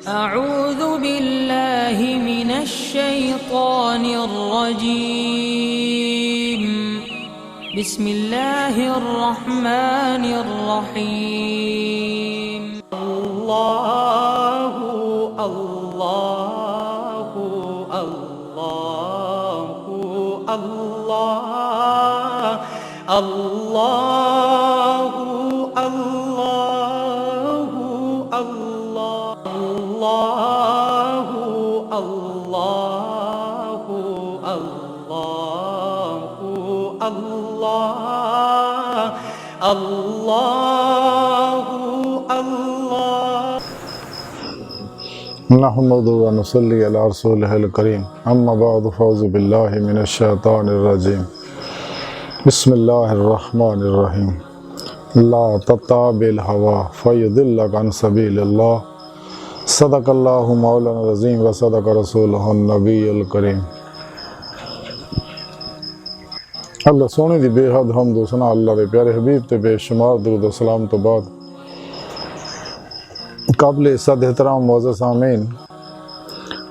أعوذ बिल्लाहि मिनश्शैतानिर्रजीम बिस्मिल्लाहिर्रहमानिर्रहीम। अल्लाहु अल्लाहु अल्लाहु अल्लाह अल्लाहु अल्लाहु अल्लाहु अल्लाहु अल्लाहु अल्लाह अल्लाहु अल्लाह। नहमदु व नसल्ली अला रसूलिहिल करीम अम्मा बअद फ़अऊज़ु बिल्लाहि मिनश शैतानिर रजीम बिस्मिल्लाहिर रहमानिर रहीम ला तत्ताबिल हवा फयुदिल्लक अन सबीलिल्लाह सदक़ल्लाहु मौलाना अज़ीम व सदक़ रसूलुहुन नबियुल करीम। अल्लाह सोने दी बेहद हम्द व सना अल्लाह दे प्यारे हबीब ते बेशुमार दुरूद व सलाम तो बाद काबिल इज़्ज़त एहतराम मुअज़्ज़ज़ सामीन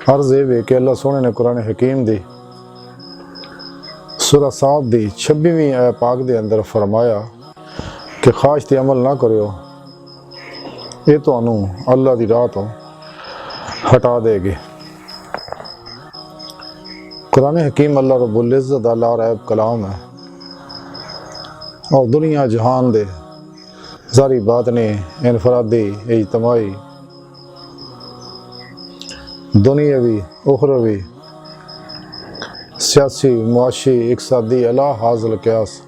अर्ज़ है कि अल्लाह सोने ने कुरान हकीम दी सूरह साद दी 26वीं आयत पाक दे अंदर फरमाया कि ख्वाहिश ते अमल ना करियो, ये तुहानू अल्लाह दी राह तो हटा देगी। कुरान हकीम अल्लाह रब्बुल इज़्ज़त दा लारैब कलाम है और दुनिया जहान दे सारी बात ने इनफरादी इज्तमाई दुनियावी उखरवी सियासी मुआशी इक़्तिसादी अला हाज़िल क़यास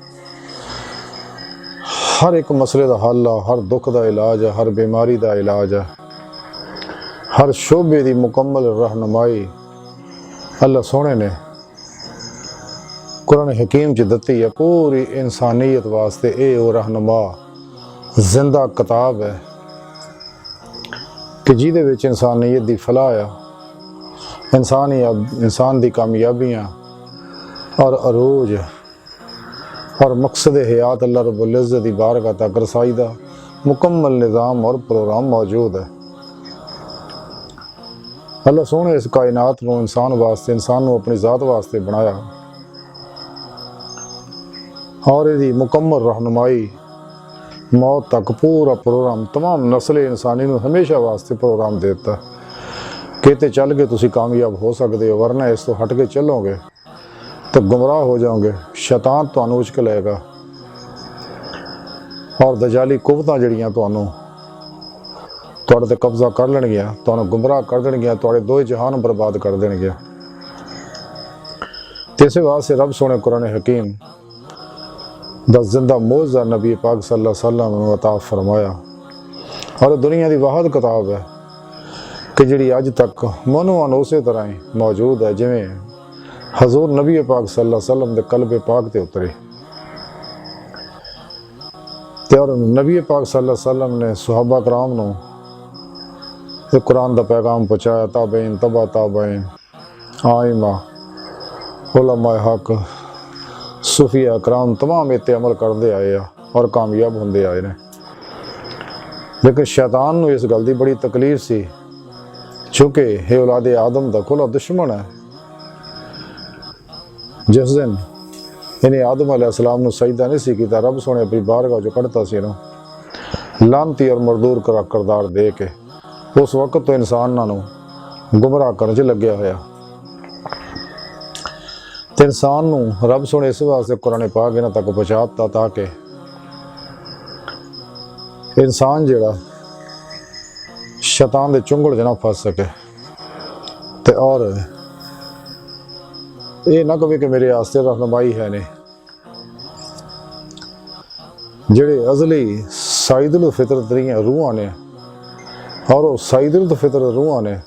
हर एक मसले का हल है, हर दुख का इलाज है, हर बीमारी का इलाज है, हर शोबे की मुकम्मल रहनुमाई अल्लाह सोने ने कुरान हकीम च दती है। पूरी इंसानियत वास्ते ये वो रहनुमा जिंदा किताब है कि जिहदे विच इंसानियत की फलाह है, इंसान की कामयाबियाँ और अरूज और मकसद हयात अल्लाह रब्बुल इज़्ज़त की बारगाह तक रसाई दा मुकम्मल निज़ाम और प्रोग्राम मौजूद है। अल्लाह सोने इस कायनात को इंसान वास्ते, इंसान को अपनी ज़ात वास्ते बनाया और इसकी मुकम्मल रहनुमाई मौत तक पूरा प्रोग्राम तमाम नस्ल इंसानी को हमेशा वास्ते प्रोग्राम देता कि ते चल के तुसी कामयाब हो सकते हो, वरना इस तो हट के चलोगे तो गुमराह हो जाओगे, शैतान तुहानू उचक लेगा और दजाली कुवतां जड़ियां तुहानू तुहाडे ते कब्जा कर लेणगियां, तुहानू गुमराह कर देणगियां, तुहाडे दोए जहान बर्बाद कर देणगियां। ते इस वास्ते रब सोने कुरान हकीम दा जिंदा मौज़ा नबी पाक सल्लल्लाहु अलैहि वसल्लम ने अता फरमाया और दुनिया की वाहद किताब है कि जिहड़ी अज तक मनोअन उस तरह ही मौजूद है जिवें हजूर नबी पाक सल्लल्लाहु अलैहि वसल्लम दे कल्बे पाक ते उतरी। ते और नबी पाक सल्लल्लाहु अलैहि वसल्लम ने सुहाबा कराम नूं ये कुरान दा पैगाम पहुँचाया। ताबईन तबा ताबईन आइमा उलमा हक सूफिया कराम तमाम इत्ते अमल करते आए और कामयाब होंदे आए ने। लेकिन शैतान नूं इस गल दी बड़ी तकलीफ सी, चूँकि ये औलादे आदम दा खुला दुश्मन है। जिस दिन इन्हें आदम अलैहिस्सलाम नूं सजदा नहीं सी कीता, रब सोने अपनी बारगाह जो कढ़ता सी ना लानती और मरदूर करदार दे के उस वक्त तो इंसानां नूं गुमराह करने च लग्या होया। ते इंसान नूं रब सोने इस वास्ते कुरान पाक इन्हां तक पहुँचाता ताकि इंसान जिहड़ा शैतान दे चुंगल च ना फस सके ते और ये ना कहे कि मेरे आस्ते रहनुमाई है ने। जेड़े अजली साइदुल फितरत रूहां ने और वो साइदुल फितरत रूहां ने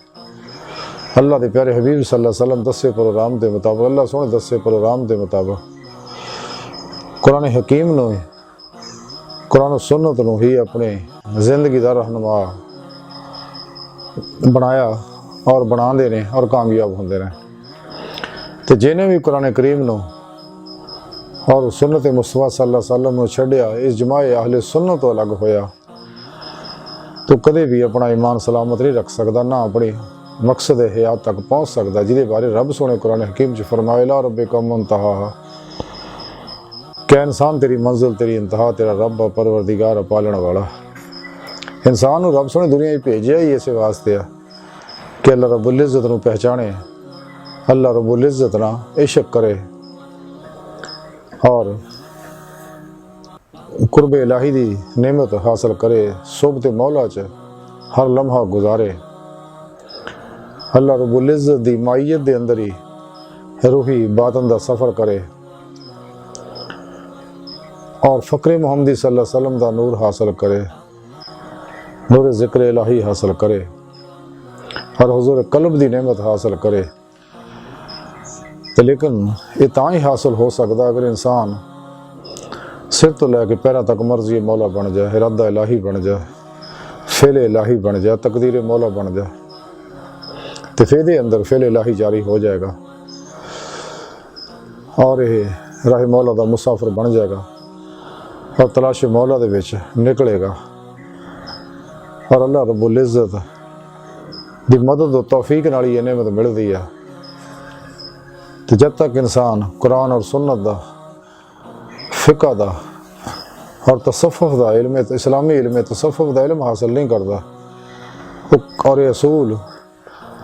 अल्लाह के प्यारे हबीब सल्लल्लाहु अलैहि वसल्लम दसे प्रोग्राम के मुताबिक, अल्लाह सोने दसे प्रोग्राम के मुताबिक कुरान हकीम नूं कुरान सुन्नत नूं ही अपने जिंदगी का रहनुमा बनाया और बनाते ने और कामयाब होंदे ने। तो जिन्हें भी कुरान करीम नूं और सुन्नत मुस्तफा सल्लल्लाहु अलैहि वसल्लम नूं छड्डिया, इस जमाए अहले सुन्नत तो अलग होया तू कदे भी अपना ईमान सलामत नहीं रख सकदा, ना अपनी मकसद हयात तक पहुँच सकदा, जिदे बारे रब सोने कुरान हकीम च फरमाया ला रब्बिका मुंतहा, क्या इंसान तेरी मंजिल तेरी इंतहा तेरा रब परवरदिगार पालने वाला। इंसान रब सोने दुनिया भेजा ही इस वास्ते है कि अल्लाह रब्बुल इज़्ज़त नूं पहचाने, अल्लाह रब्बुल इज़्ज़त ना इश्क करे और कुर्ब इलाही दी नेमत हासिल करे, सोबत मौला च हर लम्हा गुजारे, अल्लाह रब्बुल इज़्ज़त दी माइयत दे अंदर ही रूही बातन दा सफ़र करे और फ़क्र मुहम्मदी सल्लल्लाहु अलैहि वसल्लम दा नूर हासिल करे, नूर ज़िक्र इलाही हासिल करे और हुज़ूर कल्ब दी नेमत हासिल करे। तो लेकिन ये तां ही हासिल हो सकता अगर इंसान सिर तो लैके पैरों तक मर्जी मौला बन जाए, इरादा इलाही बन जाए, फेल इलाही बन जाए, तकदीर मौला बन जाए, तो फिर ये अंदर फेल इलाही जारी हो जाएगा और यह राह मौला का मुसाफिर बन जाएगा और तलाश मौला दे विच निकलेगा और अल्लाह रब्बुल इज़्ज़त दी मदद और तौफीक नाल ही नेमत मिलती है। तो जब तक इंसान कुरान और सुन्नत दा फ़िक़ह दा और तसफ़ुफ़ दा इल्म इस्लामी इल्म तसफ़ुफ़ दा इल्म हासिल नहीं करता और ये असूल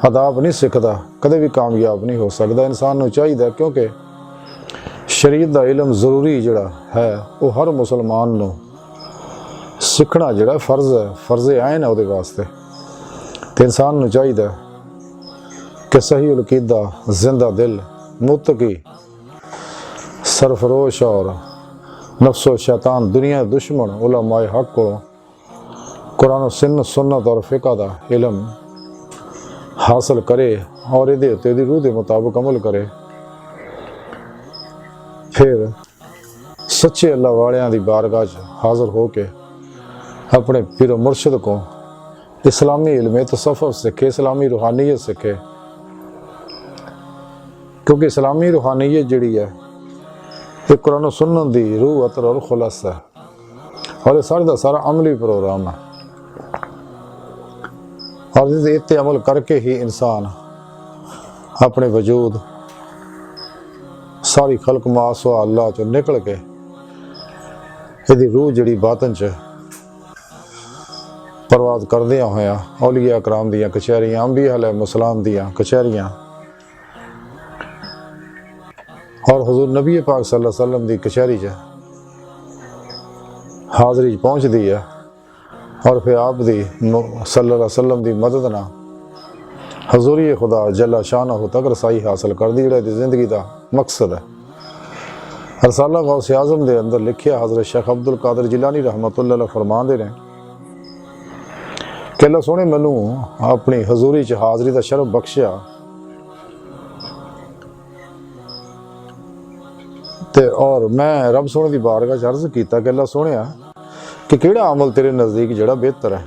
आदाब नहीं सीखता, कदे भी कामयाब नहीं हो सकता। इंसान को चाहिए क्योंकि शरीयत दा इल्म ज़रूरी जिहड़ा है वो हर मुसलमान नूं सीखना जिहड़ा फ़र्ज़ है, फ़र्ज़ आइन है उहदे वास्ते। तो इंसान को चाहिए कि सही अक़ीदा, जिंदा दिल, मुत्तकी, सरफरोश और नफ्सो शैतान दुनिया दुश्मन उलमाए हक को कुरान सुन्नत और फ़िक़ह दा इल्म हासिल करे और ये रूह के मुताबिक अमल करे। फिर सच्चे अल्लाह वालियां दी बारगाह हाज़िर हो के अपने पीर मुर्शिद को इस्लामी इल्म तसफ़ुफ़ सीखे, इस्लामी रूहानियत सीखे, क्योंकि इस्लामी रूहानियत जिहड़ी है ये कुरान सुन्नत दी रूह अतर और खुलस है और ये सारा का सारा अमली प्रोग्राम है और इस अमल करके ही इंसान अपने वजूद सारी खल्क मासवा अल्लाह चो निकल के यदि रूह जिहड़ी बातन च परवाज करदिया होया औलिया कराम दियां कचहरियां, अंबिया अलैहिस्सलाम दियां कचहरियां और हुजूर नबी पाक सल्लल्लाहु अलैहि वसल्लम दी कचहरी च हाज़री पहुँचती है और फिर आप दी सल्लल्लाहु अलैहि वसल्लम दी मदद ना हजूरी खुदा जल्ला शानहू तक रसाई हासिल कर दी, जिहड़ा जिंदगी का मकसद है। रसाला गौस आज़म दे अंदर लिखिया हज़रत शेख अब्दुल कादिर जिलानी रहमतुल्लाह अलैह फरमांदे ने कि अल्लाह सोने मैनू अपनी हजूरी च हाज़री का शरफ बख्शिया ते और मैं रब सोने की बारगाह च अर्ज़ कीता कि अल्लाह सोने कि केड़ा अमल तेरे नज़दीक जिहड़ा बेहतर है।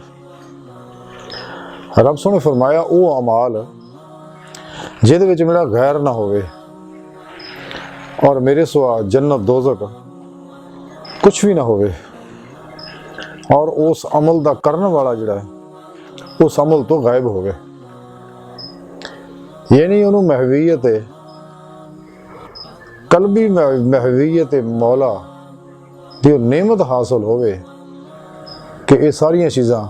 रब सोने फरमाया वो अमाल जिहदे विच मेरा गैर ना होवे और मेरे सिवा जन्नत दोज़ख कुछ भी ना होवे और उस अमल दा करने वाला जिहड़ा है उस अमल तो गायब होवे, ये नहीं उन्होंने महवीयत कल्बी महवीयत मौला दी नेमत हासिल होवे कि ये सारिया चीज़ां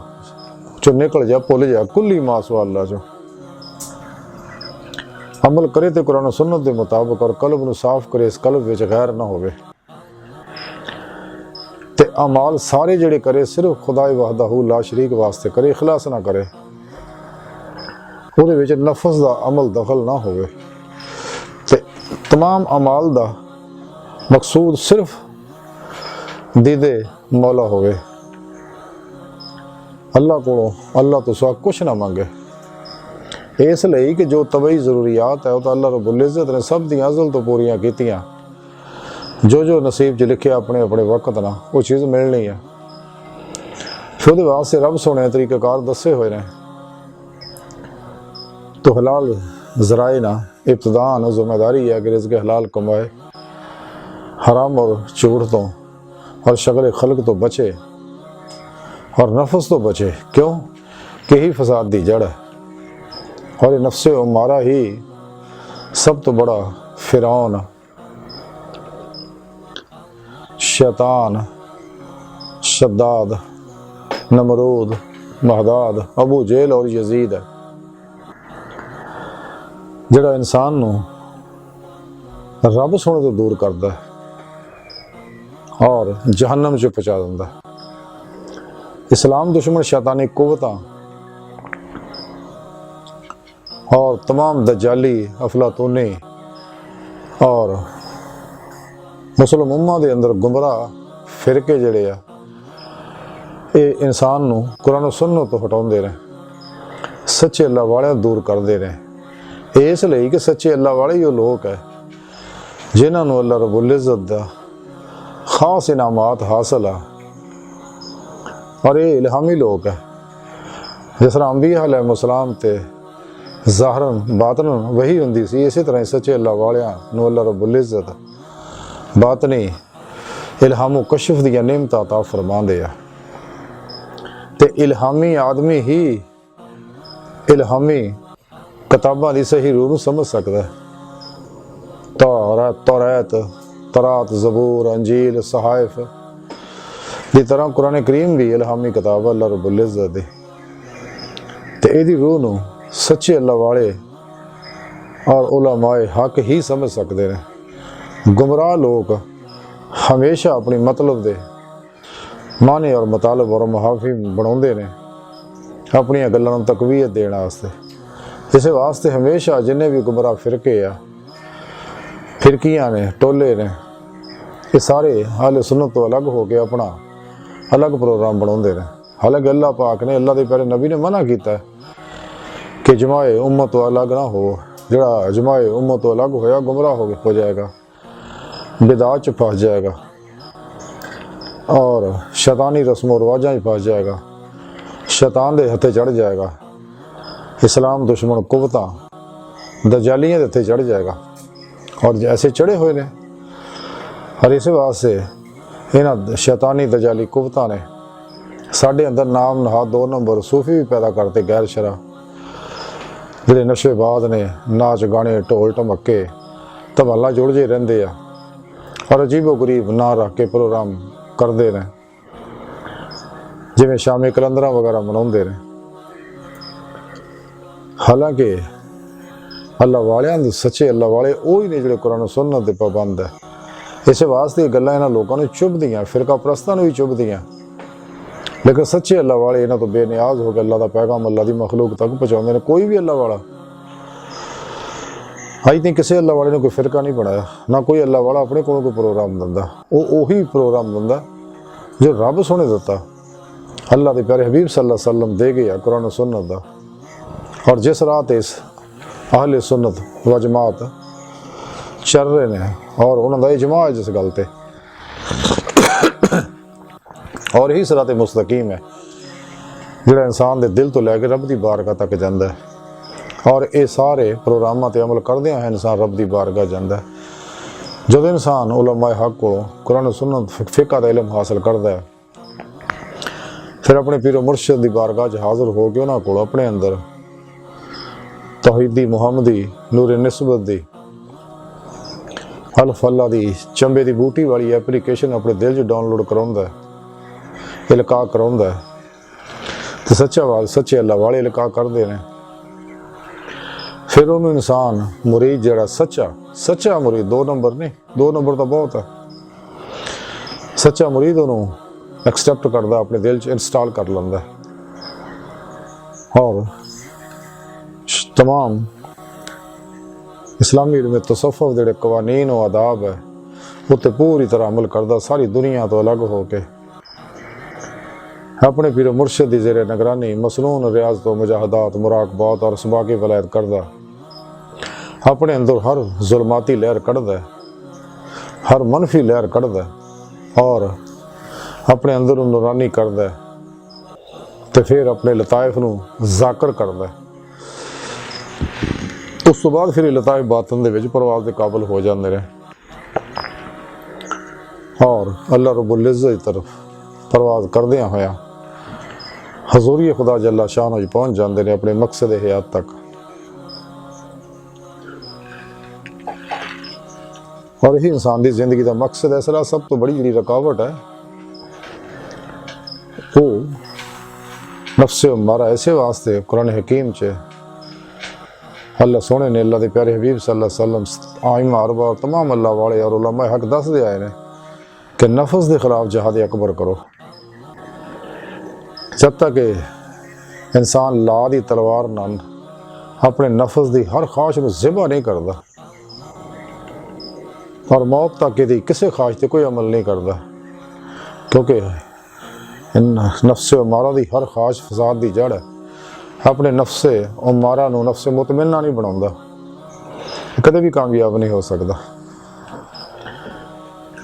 चो निकल जा, भुल जा, कुल्ली मासवा अल्लाह चो अमल करे तो कुरान सुन्नत के मुताबिक और कल्ब नूं साफ करे, इस कल्ब विच गैर ना होवे ते अमाल सारे जिहड़े करे सिर्फ खुदाए वहदहू ला शरीक वास्ते करे, इखलास ना करे, उहदे विच नफस दा अमल दखल ना होवे ते तमाम अमाल दा मकसूद सिर्फ दीदे मौला होवे, अल्लाह को अल्लाह तो सिवा कुछ ना मंगे। इसलिए कि जो तबई ज़रूरियात है वह तो अल्लाह रब्बुल इज़्ज़त ने सब दी अज़ल तो पूरियां कीतियां, जो नसीब च लिखे अपने अपने वक्त ना वो चीज़ मिलनी है। फिर उहदे वास्ते रब सोने तरीक़ाकार दसे हुए ने तो हलाल ज़राए ना इब्तिदान जिम्मेदारी है कि रिज़्क़ हलाल कमाए, हराम और झूठ तो और शगल खल्क तो बचे और नफ्स तो बचे, क्यों कि ही फसाद दी जड़ है। और ये नफ्से उमारा ही सब तो बड़ा फिरौन, शैतान, शद्दाद, नमरूद, महदाद, अबू जेल और यजीद है, जिहड़ा इंसान नूं रब सोने तो दूर करता है और जहन्नम च पहुंचा दिंदा है। इस्लाम दुश्मन शैतानी कुव्वतां और तमाम दज्जाली, अफलातूनी और मुस्लिम उम्मा दे अंदर गुमराह फिरके जिहड़े आ, ये इंसान नूं कुरान और सुन्नत तो हटाउंदे ने, सच्चे अल्लाह वाले दूर करते ने। इसलिए कि सच्चे अल्लाह वाले ही वो लोग है जिन्हां नूं अल्लाह रब्बुल इज़्ज़त दा खास इनामात हासिल आ, और ये इल्हामी लोग है। जिस तरह अंबिया अलैहिस्सलाम ते ज़ाहरन बातनन वही हुंदी सी, इसी तरह सच्चे अल्लाह वालियां नूं अल्लाह रब्बुल इज़्ज़त बातनी इल्हामो कशफ दियां नेमतां अता फरमांदे आ। ते इल्हामी आदमी ही इल्हामी किताबां दी सही रूह नूं समझ सकदा है। तौरात, तरात, ज़बूर, अंजील, सहाइफ दी तरह कुरान करीम भी इल्हामी किताब अल्लाह रब्बुल इज़्ज़त दी, ते इहदी रूह नूं सच्चे अल्लाह वाले और उलमाए हक ही समझ सकते हैं। गुमराह लोग हमेशा अपनी मतलब दे माने और मतलब और मुहाफी बनाउंदे ने अपनी गल्लां नूं तकवीयत देण वास्ते। इस वास्ते हमेशा जिन्ने भी गुमराह फिरके आ, फिरकियां ने, टोले ने, ये सारे अहले सुन्नत तो अलग हो के अपना अलग प्रोग्राम बनाउंदे ने। हालांकि अल्लाह पाक ने, अल्लाह दे प्यारे नबी ने मना कीता है कि जमाए उम्मत तो अलग ना हो। जिहड़ा जमाए उम्मत तो अलग होया गुमराह हो जाएगा, बिदात च फंस जाएगा और शैतानी रस्मों रवाजां च फंस जाएगा, शैतान दे हथे चढ़ जाएगा, इस्लाम दुश्मन कुव्वतां दज्जालियां दे हथे चढ़ जाएगा। और जैसे चढ़े हुए ने, और इस वास्ते इन्हां शैतानी दज्जाली कुव्वतां ने साढ़े अंदर नाम नहा 2 नंबर सूफी भी पैदा करते, गैर शरा जिहड़े नशेबाज ने, नाच गाने ढोल ढमक्के धमालां जुड़जे रहिंदे आ और अजीबो गरीब ना रख के प्रोग्राम करते ने, जिवें शामी कलंदरां वगैरह मनाउंदे ने। हालांकि अल्लाह वालियां दे सच्चे अल्लाह वाले ओही ने जिहड़े कुरान सुन्नत दे पाबंद है। इस वास्ते गल्लां इन्हां लोकां नूं चुभदियां, फिरका परस्तां नूं भी चुभदियां, लेकिन सच्चे अल्लाह वाले इन्हां तो बेनियाज हो के अल्लाह दा पैगाम अल्लाह दी मखलूक तक पहुँचाउंदे ने। कोई भी अल्लाह वाला अज तक किसी अल्लाह वाले ने कोई फिरका नहीं बनाया, ना कोई अल्लाह वाला अपने को कोई प्रोग्राम दिंदा। उही प्रोग्राम दिंदा जो रब सोने दिता, अल्लाह के प्यारे हबीब सल्लल्लाहु अलैहि वसल्लम दे गया कुरान सुन्नत दा। और जिस राह ते इस अहले सुन्नत व जमात चल रहे ने और उन्होंने इजमा है जिस गल ते, और यही सिराते मुस्तकीम है जिहड़ा इंसान दे दिल तो लैके रब दी बारगाह तक जांदा है। और ये सारे प्रोग्रामां ते अमल करदे हैं इंसान रब दी बारगाह जांदा है। जब इंसान उलमाए हक कोलों कुरान सुन्नत फिक़ह दा इल्म हासिल करदा है, फिर अपने पीरो मुर्शिद दी बारगाह च हाज़िर हो के उन्हां कोलों अपने अंदर तौहीदी मुहम्मदी नूर निस्बत दी अल्फ अल्लाह दी चंबे दी बूटी वाली एप्लीकेशन अपने दिल च डाउनलोड कराउंदा है, इल्का कराउंदा है, तो सच्चे अल्लाह वाले इल्का करदे ने। फिर उन्होंने इंसान मुरीद जड़ा सच्चा मुरीद, 2 नंबर नहीं, 2 नंबर तो बहुत है, सच्चा मुरीद उन्होंने एक्सेप्ट करता, अपने दिल च इंस्टॉल कर लेंदा है और तमाम इस्लामी इल्म तसव्वुफ दे कवानीन और आदाब है उत्ते पूरी तरह अमल करता, सारी दुनिया तो अलग हो के अपने पीर मुर्शिद दी ज़ेरे निगरानी मसनून रियाज तो मुजाहदात मुराकबात और सबाकी वलायत करदा, अपने अंदर हर जुल्माती लहर कढ़दा है, हर मनफी लहर कढ़दा है और अपने अंदर नूरानी करदा है, तो फिर अपने लताइफ नूं जाकर करदा है। उस तो बाद फिर लताइफ बातन दे विच परवाज़ दे काबिल हो जांदे ने और अल्लाह रब्बुल इज़्ज़त की तरफ परवाज़ करदियां होया ਹਜ਼ੂਰੀ ਖੁਦਾ ਜੱਲਾ ਸ਼ਾਨ ਵਿੱਚ ਪਹੁੰਚ ਜਾਂਦੇ ਨੇ ਆਪਣੇ ਮਕਸਦ ਹਯਾਤ ਤੱਕ। और यही इंसान की जिंदगी का मकसद है। इसलिए सब तो बड़ी जी रुकावट है वो नफ्से मारा। ऐसे वास्ते कुरान हकीम च अल्लाह सोने ने अल्लाह के प्यारे हबीब सल्लल्लाहु अलैहि वसल्लम आइम अरबा और तमाम अल्लाह वाले और उलमा हक दसदे आए हैं कि नफ्स के खिलाफ जिहाद अकबर करो। जब तक इंसान ला दी तलवार नाल अपने नफ्स की हर ख्वाहिश को ज़िबा नहीं करता और मौत तक यदि किसी ख्वाहिश से कोई अमल नहीं करता, क्योंकि नफ्से मारा की हर ख्वाहिश फसाद की जड़ है। अपने नफ्से मारा नफ्से मुतमिना नहीं बनाता, कदे भी कामयाब नहीं हो सकता।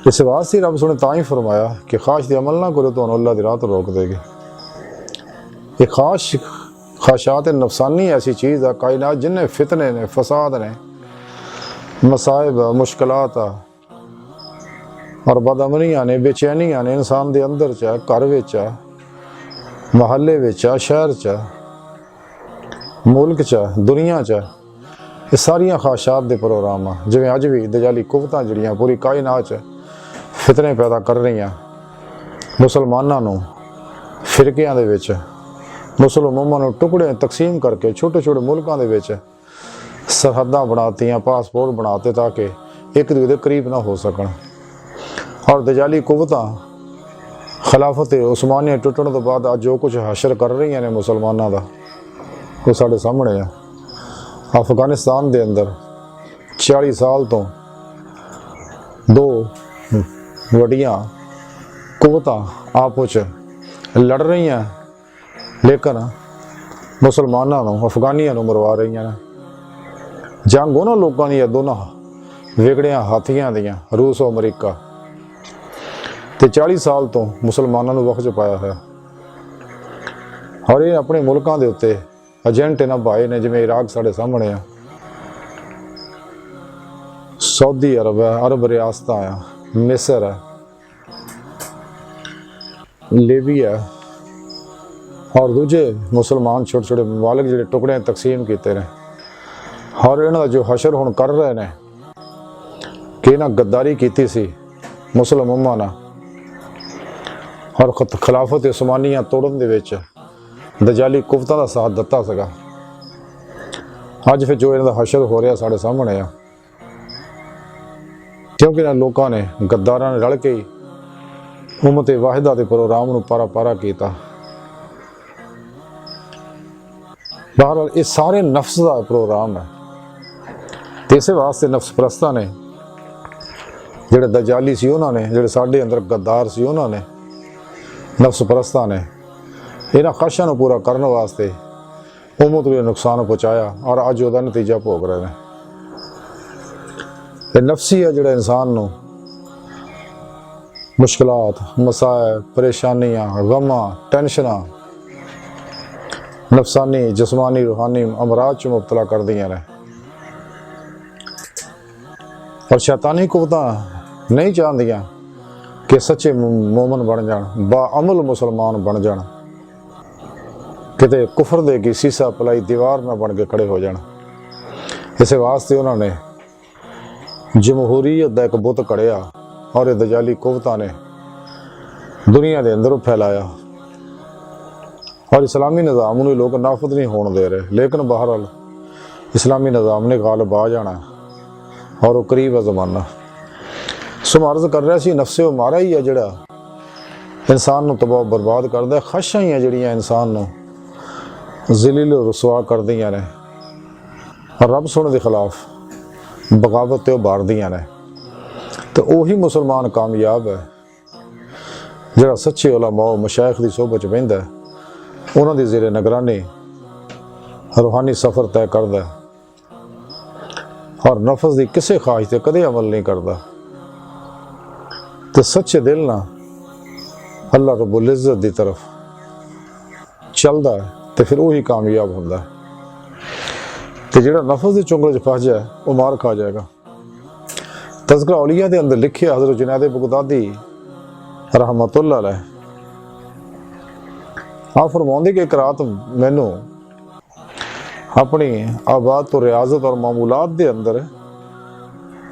इस वास्ते रब सुने ता ही फरमाया कि ख्वाहिश की अमल ना करो तो अल्लाह की राह तो रोक देगी। ये ख्वाहिशात नफसानी ऐसी चीज़ है कायनात जिन्हें फितने ने फसाद ने मसाइब मुश्किलात और बदअमनियां ने बेचैनियां ने इंसान के अंदर च घर विच महल्ले विच शहर च मुल्क च दुनिया च ये सारिया ख्वाहिशात के प्रोग्राम आ जिवें अज भी दजाली कुवतां जिहड़ियां पूरी कायनात च फितने पैदा कर रही मुसलमानां नूं फिरकियां दे विच मुसलमानां नूं टुकड़े तकसीम करके छोटे छोटे मुल्कां दे विच सरहदां बनातियां पासपोर्ट बनाते ताकि एक दूसरे के करीब ना हो सकन। और दजाली कुवतां खिलाफत उस्मानिया टुटण तो बाद अज जो कुछ हशर कर रही ने मुसलमानों का वो साढ़े सामने है। अफगानिस्तान के अंदर 40 साल तो दो वड्डियां कुवतां आपस लड़ रही हैं, लेकिन मुसलमानों अफगानियों को मरवा रही हैं। जंग उन्होंने लोगों दी दोनों विगड़िया हाथियां दियां रूस और अमरीका ते 40 साल तो मुसलमानों को वक्त पाया है। और ये अपने मुल्कों के उत्ते एजेंट इन्हें भाई ने, जिवें इराक साढ़े सामने आ, सऊदी अरब है, अरब रियासत आ, मिस्र है, लीबिया और दूजे मुसलमान छोटे छोटे ममालिक जिहड़े टुकड़े तकसीम किए हैं। और इन्हों जो हशर हुण कर रहे हैं कि इन्हें गद्दारी की सी मुस्लिम उम्मा नाल और खिलाफत उस्मानिया तोड़न दे विच दजाली कुवतां दा साथ दिता सगा। अज फिर जो इन्हां दा हशर हो रहा साढ़े सामने आ, क्योंकि इन्हां लोगों ने गद्दारां ने रल के उम्मत वाहिदा के प्रोग्राम नूं पारा पारा किया। बहरहाल ये सारे नफ्स का प्रोग्राम है। इस वास्ते नफ्स परस्तां ने जिहड़े दजाली सी उन्होंने जिहड़े साडे अंदर गद्दार सी उन्होंने नफ्स परस्तां ने इन्हां ख्वाहिशां नूं पूरा करने वास्ते उम्मत को नुकसान पहुँचाया और अज उसका नतीजा भोग रहे हैं। ये नफ्सी है जिहड़ा इंसान नूं मुश्किलात मसाइब परेशानियां गमां टेंशनां नफसानी जिस्मानी रूहानी अमराज च मुबतला कर दियां ने। और शैतानी कुवतां नहीं चाहदियां कि सच्चे मोमन बन जान, बाअमल मुसलमान बन जान, किते कुफर दे की सीसा पलाई दीवार ना बन के खड़े हो जान। इस वास्ते उन्होंने जमहूरीयत का एक बुत कड़िया और दजाली कुवतां ने दुनिया के अंदर फैलाया और इस्लामी निज़ाम में लोग नाफद नहीं होने दे रहे। लेकिन बहरहाल इस्लामी निज़ाम ने गालिब आ जाना और वो करीब है ज़माना। सो अर्ज़ कर रहा सी नफ्से मारा ही है जिहड़ा इंसान को तबाह बर्बाद करता है। ख्वाहिशां ही है जिहड़ियां इंसान को ज़लील रसवा कर दियां ने और रब सुने के खिलाफ बगावत ते उभारदियां ने। तो वही मुसलमान कामयाब है जिहड़ा सच्चे उलमा मशाइख की सोहबत च बहिंदा है, उन्होंने ज़ेरे निगरानी रूहानी सफ़र तय करता है और नफ्स की किसी ख्वाहिश से कदे अमल नहीं करता। तो सच्चे दिल ना अल्लाह रब्बुल इज़्ज़त की तरफ चलता है तो फिर वही कामयाब होता है। तो जिहड़ा नफ्स के चुंगल च फस जाए वो मार खा जाएगा। तज़किरा औलिया के अंदर लिखे हज़रत जुनैद बगदादी रहमतुल्लाह अलैह ਆ फरमाउंदी कि एक रात मैनू अपनी आबाद तो रियाजत और मामूलात दे अंदर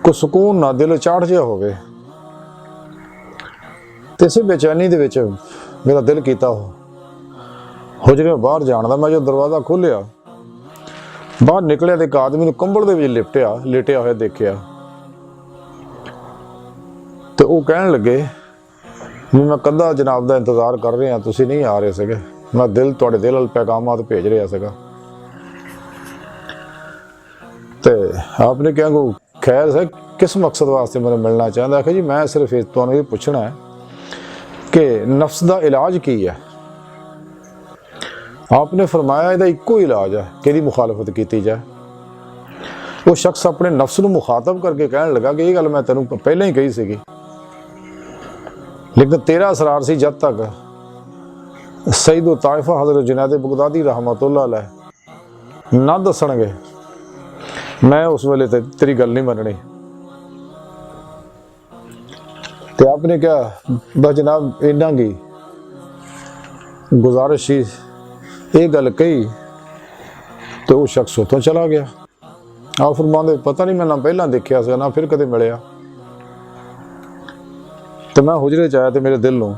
कोई सुकून ना दिल चाढ़ जिहा होवे ते इसे बेचैनी दे विच मेरा दिल कीता हुजरे बाहर जाण दा। मैं जो दरवाज़ा खोलिया बाहर निकलिया ते एक आदमी नूं कंबल दे विच लेटिया होया देखिया ते वो कहण लगे भी मैं कदा जनाब का इंतज़ार कर रहा, तुसीं नहीं आ रहे सीगे, मैं तुहाडे दिल वाल पैगामात भेज रहा सीगा। ते आपने क्या को खैर है किस मकसद वास्ते मैंने मिलना चाहता है? जी मैं सिर्फ तुहानूं ये पुछना है कि नफ्स का इलाज की है। आपने फरमाया इहदा इक्को इलाज है कि मुखालफत की जाए। वो शख्स अपने नफ्स नूं मुखातब करके कहण लगा कि ये गल मैं तैनूं पहले ही कही सीगी, लेकिन तेरा असरार सी जब तक सईद ताइफा हज़रत जुनैद बगदादी रहमतुल्लाह अलैह ना दसणगे मैं उस वेले तेरी गल नहीं मननी। ते आपने क्या बस जनाब इन्ना की गुजारिश ही ये गल कही तो वो शख्स उतों चला गया। आप फरमाते पता नहीं मैं ना पहला देखा सी ना फिर कदे मिलिया। तो मैं हुजरे च आया तो मेरे दिल नूं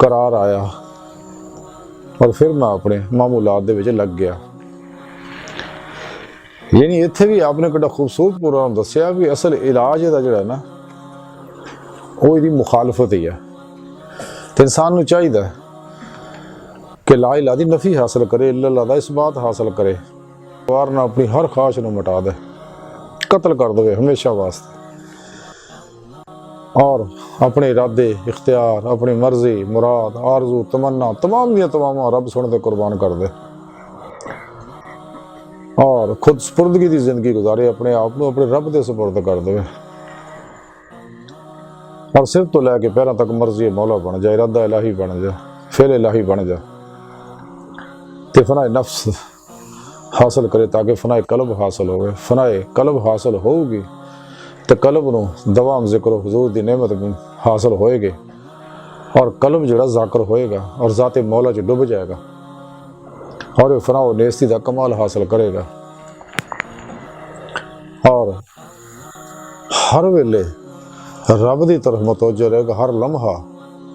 करार आया और फिर मैं अपने मामूलात दे विच लग गया। यानी इत्थे भी आपने कितना खूबसूरत प्रोग्राम दस्या भी असल इलाज इहदा जिहड़ा ना वो इहदी मुखालफत ही है। तो इंसान नूं चाहीदा कि ला इलाहा दी नफी हासिल करे, इल्लल्लाह दा इसबात हासिल करे, वार ना अपनी हर ख्वाहिश नूं मिटा दे, कत्ल कर दे हमेशा वास्ते, और अपने इरादे इख्तियार अपनी मर्जी मुराद आरजू तमन्ना तमाम दियाँ तमाम रब सुन दे कुर्बान कर दे और खुद सुपुर्दगी की जिंदगी गुजारे, अपने आप को अपने रब के सुपुर्द कर दे और सिर तो लैके पैरों तक मर्जी मौला बन जाए, इरादा इलाही बन जा, फिर इलाही बन जा, तो फनाए नफ्स हासिल करे ताकि फनाए कल्ब हासिल हो। फनाए कल्ब हासिल होगी तो कल्ब नूं दवाम जिक्र हुजूर दी नेमत हासिल होएगी और कल्ब जिहड़ा जाकर होएगा और ज़ाते मौला च डुब जाएगा और फनाओ नेस्ती का कमाल हासिल करेगा। और हर वेले रब की तरफ मुतवज्जो रहेगा, हर लम्हा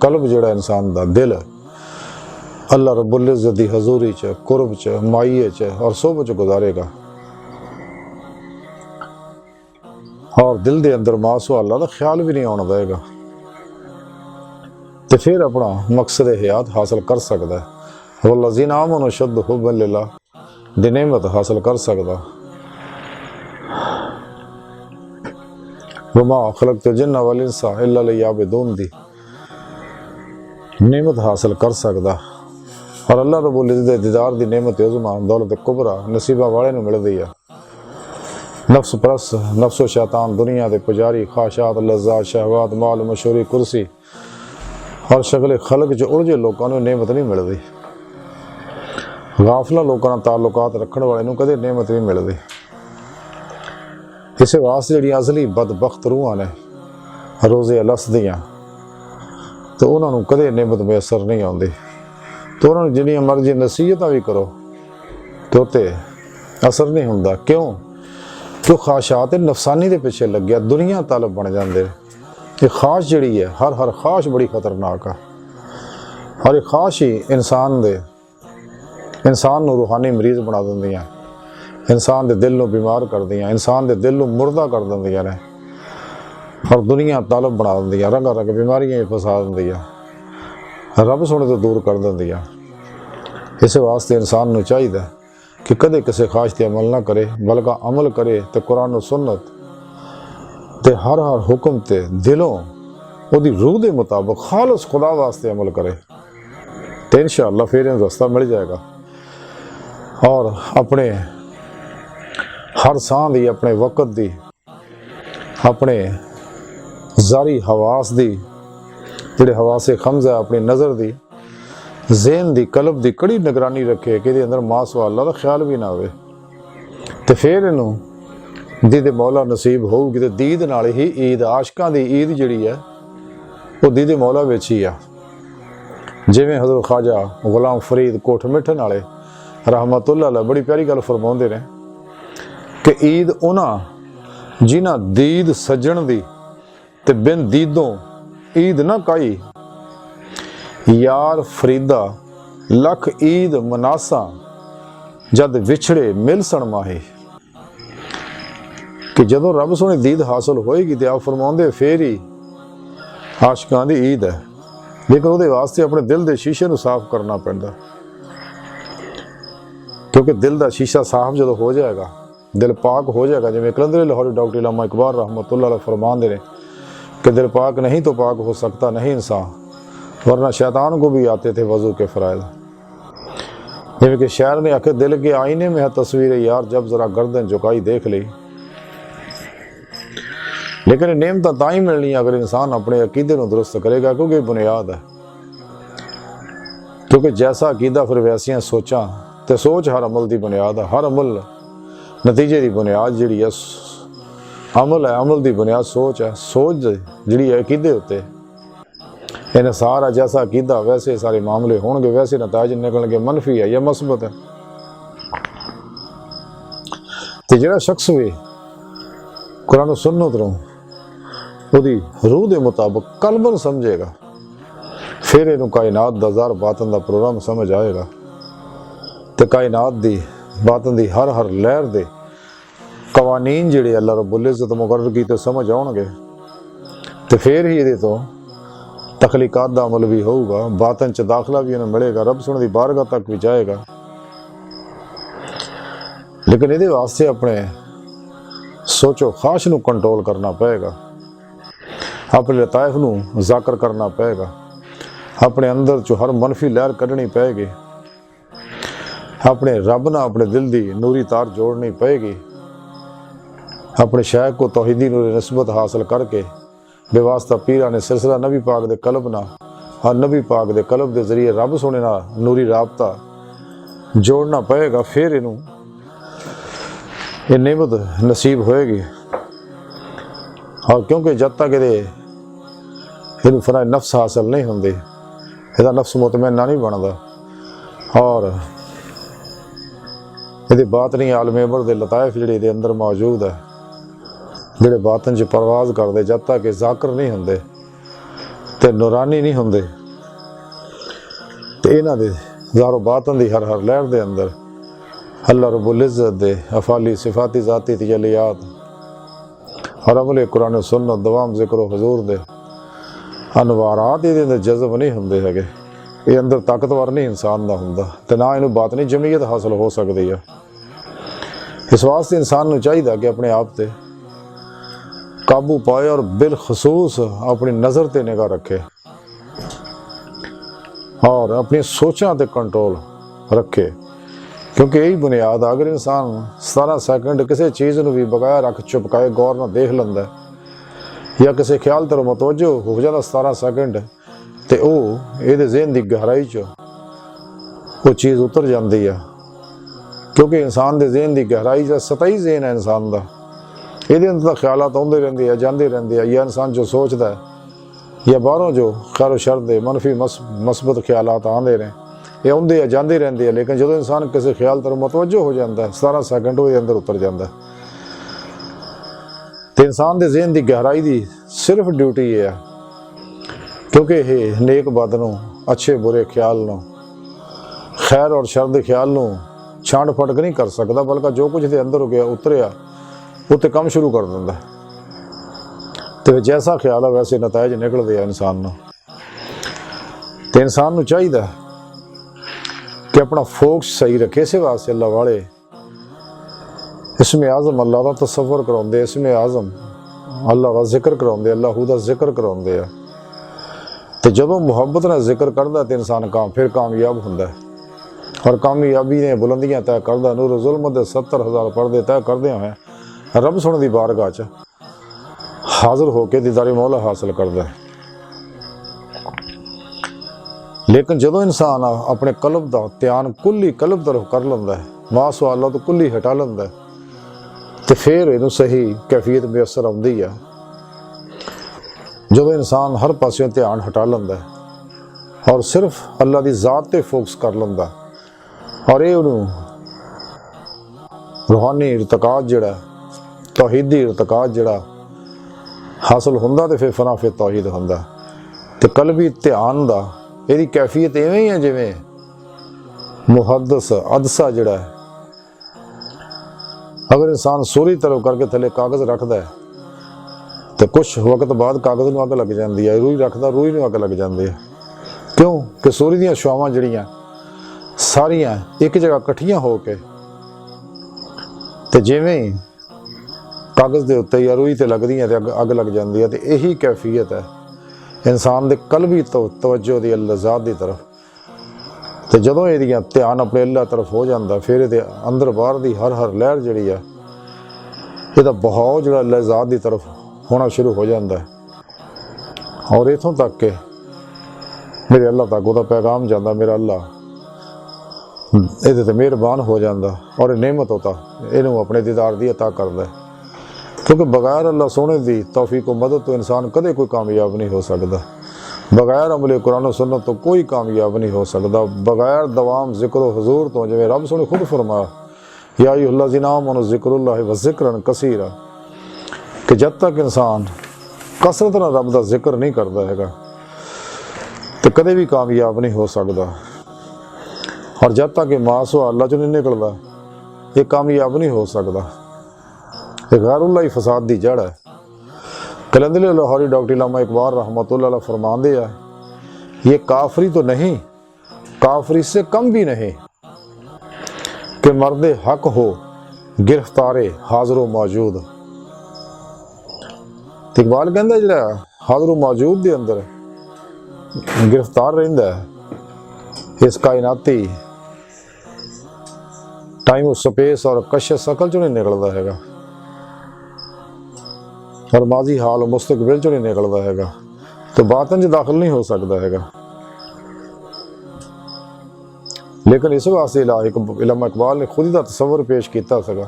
कल्ब जिहड़ा इंसान दा दिल अल्लाह रब्बुल इज़्ज़त दी हजूरी च कुर्ब च माईए च और सोब च गुजारेगा और दिल दे अंदर मासू अल्लाह का ख्याल भी नहीं आना देगा, तो फिर अपना मकसद हयात हासिल कर सकता है। वल्लज़ीना आमनू अशद्दु हुब्बन लिल्लाह दी नेमत हासिल कर सकता। वमा खलक़तुल जिन्ना वल इंसा इल्ला लियअबुदून दी नेमत हासिल कर सकता और अल्लाह रब्बुल इज़्ज़त दे दीदार दी नेमत उज़्मा दौलत कुबरा नसीबा वाले नूं मिलदी है। नफ्स परस नफ्सो शैतान दुनिया के पुजारी ख्वाहिशात लज्जात शहवात माल मशहूरी कुर्सी और शगले खलक च उलझे लोगों को नेमत नहीं मिलती। गाफला लोगों नाल ताल्लुकात रखने वाले नूं कदे नेमत नहीं मिलती। इस वास्ते जिहड़ियां असली बदबख्त रूहां ने रोज़े अलस दियां तो उन्होंने कदे नेमत मैसर नहीं आती। तो उन्होंने जिन्नियां मर्जी नसीहतां भी करो तो उत्ते असर नहीं हुंदा। क्यों? जो ख्वाहिशात नफसानी के पिछे लग गया दुनिया तालब बन जाते। ये ख्वाहिश जिहड़ी है हर ख्वाहिश बड़ी खतरनाक है और ये ख्वाहिश ही इंसान नूं रूहानी मरीज बना दिंदियां, इंसान के दिल नूं बीमार कर दियां, इंसान के दिल नूं मुर्दा कर दिंदियां ने और दुनिया तालब बना दिंदियां, रंगा रंग बीमारियां फसा दिंदियां, रब सुने तो दूर कर दिंदियां। इस वास्ते इंसान नूं चाहिए कि कदे किसी ख्वाहिश ते अमल ना करे बल्कि अमल करे तो कुरान और सुन्नत ते हर हुक्म ते दिलों उहदी रूह के मुताबिक खालिस खुदा वास्ते अमल करे तो इंशाअल्लाह फिर इन रास्ता मिल जाएगा और अपने हर सांस दी अपने वक़्त दी अपने जारी हवास दी जिहड़े हवासे खमज़ा अपनी नज़र दी ज़हन दी कल्ब दी कड़ी निगरानी रखे कि अंदर मासवा अल्लाह का ख्याल भी ना आए तो फिर इनू दीद मौला नसीब होगी। तो दीद नाल ही ईद आशकां दी ईद जिहड़ी है वो दीद मौला विच ही आ। ਜਿਵੇਂ ਹਜ਼ਰਤ ਖਾਜਾ ਗੁਲਾਮ ਫਰੀਦ ਕੋਠ ਮਿੱਠਣ ਵਾਲੇ ਰਹਿਮਤੁल्लाह अलैह बड़ी प्यारी गल फरमाउंदे ने कि ईद उन्हां जिन्हां दीद सजण दी ते बिन दीदों ईद ना काई, यार फरीदा लख ईद मनासा जद विछड़े मिल सन माहे। कि जदों रब सोहनी दीद हासिल होएगी तो आप फरमाउंदे फिर ही आशिकां दी ईद है, लेकिन उहदे वास्ते अपने दिल दे शीशे नूं साफ करना पैंदा, क्योंकि दिल का शीशा साफ जो हो जाएगा, दिल पाक हो जाएगा। जिवें कलंदर लाहौरी डॉक्टर इलामा इकबाल रहमतुल्लाह अलैह फरमाते हैं कि दिल पाक नहीं तो पाक हो सकता नहीं इंसान, वरना शैतान को भी आते थे वज़ू के फ़राइज़। जिवें कि शायर ने आखे दिल के आईने में है तस्वीर यार, जब ज़रा गर्दन झुकाई देख ली। लेकिन नेमत तां ही मिलनी अगर इंसान अपने अकीदे को दुरुस्त करेगा, क्योंकि बुनियाद है। क्योंकि जैसा अकीदा फिर वैसियां सोचां, तो सोच हर अमल की बुनियाद है। हर अमल नतीजे की बुनियाद जी है अमल है, अमल की बुनियाद सोच है। सोच जी है अकीदे उत्ते इन्हें सारा जैसा अकीदा वैसे सारे मामले होंगे, वैसे नताज निकलणगे, मनफी है या मस्बत है। तो जिहड़ा शख्स भी कुरान सुन्नत नूं उहदी रूह के मुताबिक कलबन समझेगा, फिर इहनूं कायनात दा ज़ाहिर बातन का प्रोग्राम समझ आएगा, तो कायनात दी बातन दी हर हर लहर दे कवानीन जिहड़े अल्लाह रब्बुल इज़्ज़त मुकर्रर कीते समझ आउणगे, तो फिर ही इहदे तो तखलीकात दा अमल भी होऊगा, बातन च दाखला भी उन्हें मिलेगा, रब सोहणे दी बारगाह तक भी जाएगा। लेकिन इहदे वास्ते अपने सोचो ख्वाहिश नूं कंट्रोल करना पएगा, अपने लताइफ नूं ज़ाकर करना पएगा, अपने अंदर चो हर मनफी लहर कढ़नी पएगी, अपने रब ना अपने दिल दी नूरी तार जोड़नी पएगी, अपने शायक को तौहीदी नूरी निस्बत हासिल करके बेवास्ता पीरा ने सिलसिला नबी पाक दे कलब ना और नबी पाक दे कलब दे जरिए रब सोने ना नूरी राबता जोड़ना पएगा, फिर इनू ये नेमत नसीब होएगी। और क्योंकि जब तक ये फना नफ्स हासिल नहीं होंगे, इसका नफ्स मुतमैना नहीं बनता, और ये बातनी आलम अबर दे लताइफ जिहड़े दे अंदर मौजूद है, जिहड़े बातन च परवाज करते, जब तक ये ज़ाकर नहीं होंदे ते नूरानी नहीं होंदे, तो इन्हां दे ज़ारो बातन दी हर हर लहर दे अंदर अल्लाह रब्बुल इज़्ज़त दे अफ़ाली सिफाती ज़ाती तजल्लियात और अमल कुरान सुन्नत दवाम ज़िक्र हुज़ूर दे अनवारात इहदे अंदर जज़ब नहीं होंदे हैगे। ये अंदर ताकतवर नहीं इंसान दा हुंदा, ते ना इनू बातनी जमीयत हासिल हो सकती है। इस वास्ते इंसान नूं चाहिदा कि अपने आप ते काबू पाए और बिलखसूस अपनी नज़र ते निगाह रखे और अपनी सोचां ते कंट्रोल रखे, क्योंकि यही बुनियाद। अगर इंसान 17 सैकेंड किसी चीज़ नूं भी बगैर अख चुपकाए गौर ना देख लैंदा या किसी ख्याल तरफ मतवज्जो हो जाता 17 सैकेंड, तो वह ये ज़हन की गहराई च वो चीज़ उतर जाती है, क्योंकि इंसान के ज़हन की गहराई च सतही ज़हन है इंसान का, ये अंदर ख्यालात आते रहते हैं जाते रहते हैं, या इंसान जो सोचता है या बाहरों जो खैर शर दे मनफी मस्बत ख्यालात आते हैं, ये आते हैं जाते रहते हैं। लेकिन जो इंसान किसी ख्याल तरफ मतवज्जो हो जाता है 17 सैकेंड वो अंदर उतर जाता है। तो इंसान के ज़हन की गहराई की सिर्फ ड्यूटी ये है, क्योंकि ये नेक बद नूं अच्छे बुरे ख्याल नूं खैर और शर के ख्याल नूं छांड फटक नहीं कर सकता, बल्कि जो कुछ दे अंदर हो गया उतरिया उत्ते कम शुरू कर दिंदा। तो जैसा ख्याल है वैसे नताइज निकलते हैं इंसान नूं। तो इंसान नूं चाहिए कि अपना फोकस सही रखे, इस वास्ते अल्लाह वाले इसमें आज़म अल्लाह का तसव्वुर कराउंदे, इसमें आज़म अल्लाह का जिक्र कराउंदे, अल्लाह दा जिक्र कराउंदे आ। तो जदों मुहब्बत नाल जिक्र करदा तो इंसान फिर कामयाब हुंदा है, और कामयाबी ने बुलंदियां तय करदा। नूर ज़ुल्म दे 70,000 पर्दे तय करदे होए रब सोहणे दी बारगाह च हाज़िर होकर दीदारे मौला हासिल करदा है। लेकिन जदों इंसान अपने कल्ब का ध्यान कुल्ली कल्ब तरफ कर लैंदा है, मास वाला तो कुल्ली हटा लैंदा है, तो फिर इनू सही कैफियत मुयसर आउंदी है। जदों इंसान हर पासों ध्यान हटा लैंदा है और सिर्फ अल्लाह की ज़ात ते फोकस कर लेंदा और ये रूहानी इरतकाज जिहड़ा तौहीदी इरतकाज जिहड़ा हासिल हुंदा ते फिर फना फिर तौहीद हुंदा। ते कलबी ध्यान दा इहदी कैफियत इवें ही है जिवें मुहद्दस अदसा जिहड़ा है, अगर इंसान सूरी तरफ करके थले कागज़ रखता है तो कुछ वक्त बाद कागज़ नूं अग लग जाती है, रूई रखता रूई नूं अग लग जाती है। क्यों कि सूरी दीयां छावां जिहड़ियां सारियां एक जगह इकट्ठियां हो के ते जिवें कागज़ दे उत्ते या रूई ते लगदियां ते अग लग जाती है। तो यही कैफियत है इंसान दे कलबी तवज्जो दी अल्लाह ज़ात दी तरफ। तो जदों ये ध्यान अपने अल्लाह तरफ हो जाता फिर ये अंदर बाहर की हर लहर जी है यदा बहाव जो अल्लाह ज़ात की तरफ होना शुरू हो जाता है और इतों तक के मेरे अल्लाह तक वह पैगाम जाता, मेरा अल्लाह ये मेहरबान हो जाता और नेमत होता इनू अपने दीदार की अता करता है। क्योंकि बगैर अल्लाह सोने की तौफीक मदद तो इंसान कदे कोई कामयाब नहीं हो सकता, बगैर अमले कुरान सुन्नत तो कोई कामयाब नहीं हो सकता, बगैर दवाम जिक्र हजूर तो जिवें रब सोने खुद फरमाया या अय्युहल्लज़ीना आमनू ज़िक्रुल्लाहि व ज़िक्रन कसीरा कि जब तक इंसान कसरत नाल रब का जिक्र नहीं करता है तो कदे भी कामयाब नहीं हो सकता। और जब तक ये मासूआ अल्लाह चो नहीं निकलता ये कामयाब नहीं हो सकता। ये गैरुल्लाही फसाद की जड़ है। कलंदर लाहौरी डॉक्टर इल्लामा इकबाल रहमतुल्लाह अलैह फरमाते हैं ये काफरी तो नहीं, काफरी से कम भी नहीं कि मर्दे हक हो गिरफ्तारे हाजरो मौजूद। इकबाल कहता जो हाजरो मौजूद के अंदर गिरफ्तार रहिंदा है इस कायनाती टाइम स्पेस और कश शकल चो नहीं निकलता है और माजी हाल मुस्तकबिल चो नहीं निकलता है तो बातन च दाखिल नहीं हो सकता है। लेकिन इस वास्ते इल्लामा इकबाल ने खुद ही तसव्वुर पेश किया सगा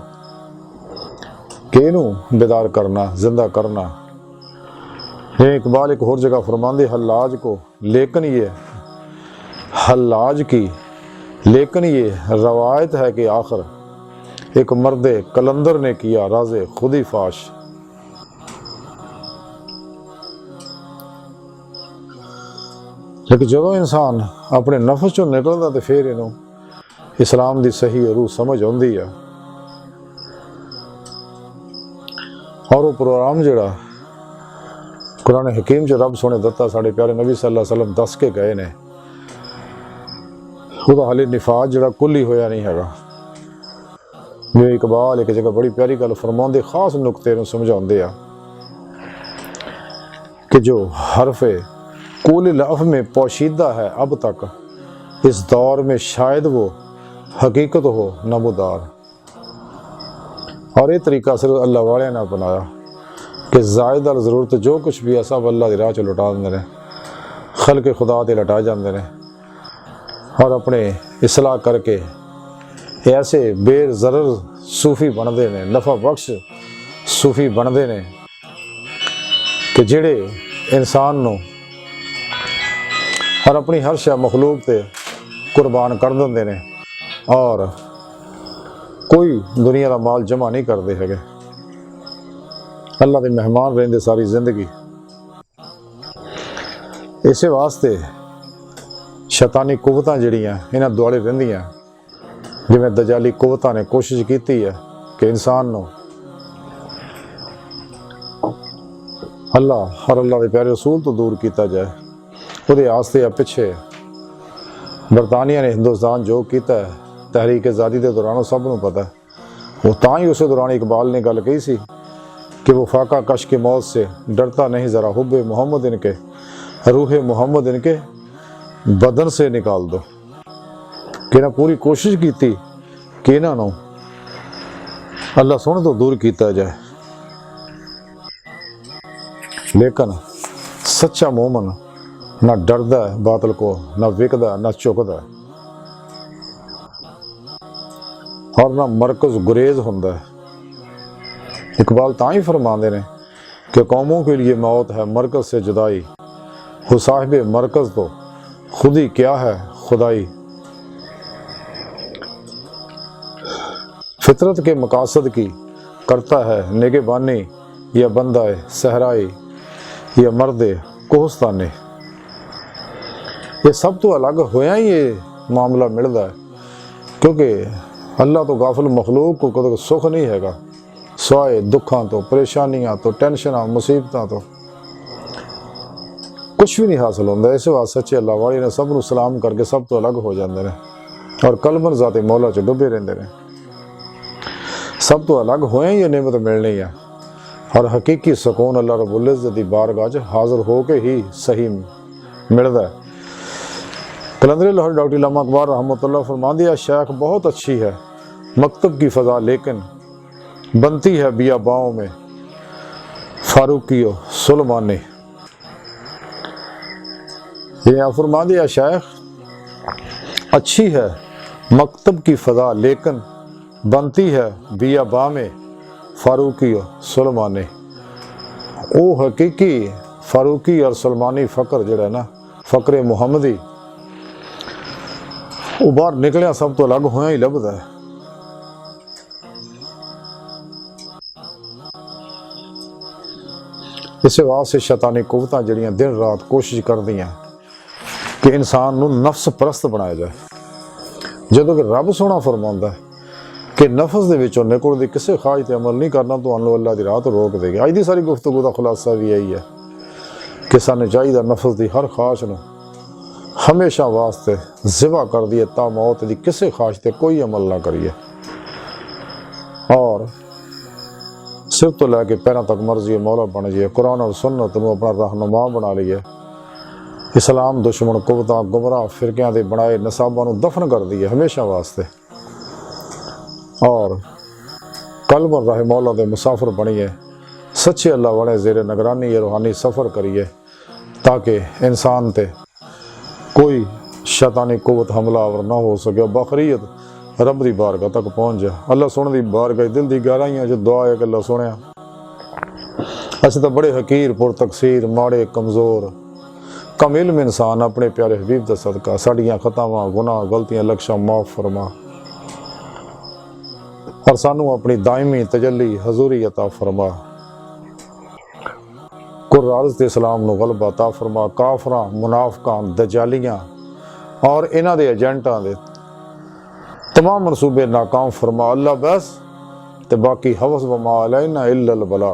कि इनू बेदार करना जिंदा करना। ये इकबाल एक होर जगह फरमांदे हल्लाज को लेकिन ये हल्लाज की लेकिन ये रवायत है कि आखिर एक मर्दे कलंदर ने किया राज़े खुदी फाश। लेकिन जो इंसान अपने नफ्स चो निकलता तो फिर इनू इस्लाम की सही रूह समझ आती है और वो प्रोग्राम जोड़ा कुरान हकीम च रब सोने दत्ता साढ़े प्यारे नबी सल्लल्लाहु अलैहि वसल्लम दस के गए ने वो हाले निफाज जोड़ा कुल ही होया नहीं है। मेरे इकबाल एक जगह बड़ी प्यारी गल फरमाते खास नुकते समझाते हैं कि जो हरफे कुल लफ में पोशीदा है अब तक इस दौर में शायद वो हकीकत हो नमूदार। और ये तरीका सिर्फ अल्लाह वाले ने अपनाया कि जायद अल ज़रूरत जो कुछ भी है सब अल्लाह की राह च लुटा देंगे ने, खल के खुदा ते लटा जाते हैं और अपने इसलाह करके ऐसे बेज़रर सूफी बनते हैं, नफ़ा बख्श सूफी बनते हैं कि जिहड़े इंसान नूं और अपनी हर शय मखलूक ते कुर्बान कर देंगे ने और कोई दुनिया का माल जमा नहीं करते है, अल्लाह के मेहमान रहते सारी जिंदगी। इस वास्ते शैतानी कुवतां जिहड़ियां इन्हां दुआले रहिंदियां जिवें दजाली कुवतां ने कोशिश की है कि इंसान नूं अल्लाह और अल्लाह के प्यारे रसूल तो दूर किया जाए। ਉਹਦੇ आस्ते पिछे बरतानिया ने हिंदुस्तान जो किया है तहरीक आज़ादी के दौरान सब को पता है। वो तां ही उस दौरान इकबाल ने गल कही सी कि वो फाका कश के मौत से डरता नहीं ज़रा हुब्बे मोहम्मद इनके रूह मोहम्मद इनके बदन से निकाल दो। कि ना पूरी कोशिश की कि इन्हों अल्लाह सोने तो दूर किया जाए। लेकिन सच्चा मोमन ना डरदा है बातल को, ना विकदा ना चुकदा और ना मरकज गुरेज होंदा है। इकबाल तां ही फरमाते हैं कि कौमों के लिए मौत है मरकज से जुदाई, हो साहिब मरकज तो खुदी क्या है खुदाई। फितरत के मकासद की करता है निगहबानी, या बंदा है सहराई या मर्द कोहस्ताने। ये सब तो अलग होया ही ये मामला मिलता है, क्योंकि अल्लाह तो गाफिल मखलूक को कदों सुख नहीं हैगा, स्वाए दुखों तो, परेशानियां तो, टेंशनां मुसीबतां तो कुछ भी नहीं हासिल होंदा। इस वास्ते सच्चे अल्लाह वाले ने सब नूं सलाम करके सब तो अलग हो जाते हैं और कलबन ज़ाते मौला च डुबे रहते हैं। सब तो अलग होए ही नेमत मिलनी है और हकीकी सुकून अल्लाह रब्बुल इज़्ज़त दी बारगाह च हाज़िर होके ही सही मिलता है। कलंदर लाहौर डॉक्टर इल्लामा इकबाल रहमतुल्लाह फरमाते हैं, शेख बहुत अच्छी है मकतब की फ़ज़ा, लेकिन बनती है बियाबाओं में फारूकी और सुलेमानी। ये फरमाते हैं, शेख अच्छी है मकतब की फ़ज़ा, लेकिन बनती है बियाबा में फारूकी और सुलेमानी। वो हकीकी फारूकी और सुलेमानी फ़क्र जड़ा है ना, फ़क्र मुहम्मदी, वो बाहर निकलिया सब तो अलग होया ही लभदा है। इस वास्ते शैतानी कुव्वतां जड़ियां दिन रात कोशिश करदियां कि इंसान नूं नफ्स परस्त बनाया जाए, जदों कि रब सोहना फरमांदा है कि नफस दे विचों निकलदी किसी ख्वाहिश ते अमल नहीं करना, तो अल्लाह दी राह तो रोक देगा। अज दी सारी गुफ्तगू दा खुलासा भी यही है कि सानूं चाहिदा नफस दी हर ख्वाहिश नूं हमेशा वास्ते ज़िबा कर दिए, ता मौत दी किसी ख्वाहिश ते कोई अमल ना करिए और सिर तो लैके पैरों तक मर्जी मौला बन जाइए, कुरान और सुन्नत नूं अपना रहनुमा बना लीए, इस्लाम दुश्मन कुव्वतां गुमराह फिरकियां दे बनाए नसाबां नूं दफन कर दिए हमेशा वास्ते और कल्ब और राह मौला दे मुसाफिर बनिए, सच्चे अल्लाह वाले ज़ेरे निगरानी ये रूहानी सफ़र करिए, ताकि इंसान ते कोई शैतानी कुव्वत हमलावर ना हो सके, बखरीत रब दी बारगाह तक पहुँच जाए। अल्लाह सुन दी बारगाह दिल दी गहराइयां च दुआ है कि अल्लाह सुनिया। असीं तां बड़े हकीर पुर तकसीर माड़े कमज़ोर कम इल्म इंसान, अपने प्यारे हबीब दा सदका साड़ियां खतावां गुनाह गलतियां लक्शां माफ़ फरमा और सानू अपनी दायमी तजल्ली हजूरी अता फरमा। कुर्राज दे इस्लाम नूं गलबा अता फरमा, काफरां मुनाफिकां दजालियां और इन्हां दे एजेंटां दे तमाम मनसूबे नाकाम फरमा। अल्लाह बस ते बाकी हवस व मा अलैना इल्लल बलाग।